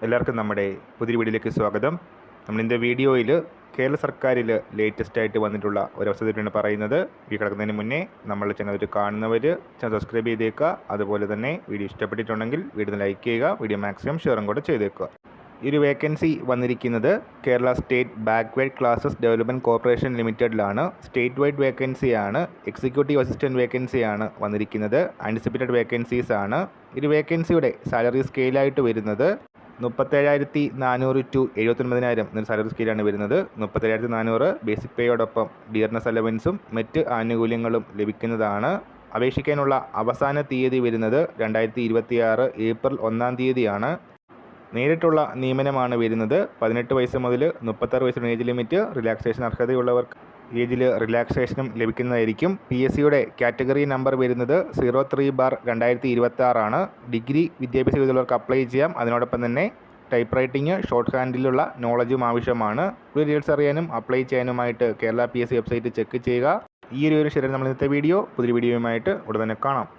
എല്ലാവർക്കും നമ്മുടെ പുതിയ വീഡിയോയിലേക്ക് സ്വാഗതം. നമ്മളിൻ്റെ വീഡിയോയിൽ കേരള സർക്കാരിൽ ലേറ്റസ്റ്റ് ആയിട്ട് വന്നിട്ടുള്ള ഒരു അവസരത്തിനാണ് പറയുന്നത്. വീഡിയോ കിടക്കുന്നതിന് മുന്നേ നമ്മൾ ചാനൽ കാണുന്നവർ ചാനൽ സബ്സ്ക്രൈബ് ചെയ്തേക്കുക. അതുപോലെ തന്നെ വീഡിയോ ഇഷ്ടപ്പെട്ടിട്ടുണ്ടെങ്കിൽ വീഡിയോ ലൈക്ക് ചെയ്യുക, വീഡിയോ മാക്സിമം ഷെയറും കൂടെ ചെയ്തേക്കുക. ഈ ഒരു വേക്കൻസി വന്നിരിക്കുന്നത് Kerala state backward classes development corporation ലിമിറ്റഡിലാണ്. സ്റ്റേറ്റ് വൈഡ് വേക്കൻസിയാണ്. എക്സിക്യൂട്ടീവ് അസിസ്റ്റൻറ്റ് വേക്കൻസിയാണ് വന്നിരിക്കുന്നത്. ആൻറ്റിസിപ്പേറ്റഡ് വേക്കൻസീസ് ആണ്. ഈ ഒരു വേക്കൻസിയുടെ സാലറി സ്കെയിലായിട്ട് വരുന്നത് 37,400 ടു 79,000 എന്നൊരു സാലറി സ്കെയിലാണ് വരുന്നത്. 37,400 ബേസിക് പേയോടൊപ്പം ഡിയർനെസ് അലവൻസും മറ്റ് ആനുകൂല്യങ്ങളും ലഭിക്കുന്നതാണ്. അപേക്ഷിക്കാനുള്ള അവസാന തീയതി വരുന്നത് 2026 ഏപ്രിൽ 1 തീയതിയാണ്. നേരിട്ടുള്ള നിയമനമാണ് വരുന്നത്. 18 വയസ്സ് മുതൽ 36 വയസ്സിന് ഏജ് ലിമിറ്റ്. റിലാക്സേഷൻ അർഹതയുള്ളവർക്ക് ഏജിൽ റിലാക്സേഷനും ലഭിക്കുന്നതായിരിക്കും. PSCയുടെ കാറ്റഗറി നമ്പർ വരുന്നത് 03/2026 ആണ്. ഡിഗ്രി വിദ്യാഭ്യാസ യോഗ്യതയുള്ളവർക്ക് അപ്ലൈ ചെയ്യാം. അതിനോടൊപ്പം തന്നെ ടൈപ്പ് റൈറ്റിംഗ്, ഷോർട്ട് ഹാൻഡിലുള്ള നോളജും ആവശ്യമാണ്. ഡീറ്റെയിൽസ് അറിയാനും അപ്ലൈ ചെയ്യാനുമായിട്ട് കേരള PSC വെബ്സൈറ്റ് ചെക്ക് ചെയ്യുക. ഈ ഒരു ശരി നമ്മൾ ഇന്നത്തെ പുതിയ വീഡിയോയുമായിട്ട് ഉടൻ തന്നെ കാണാം.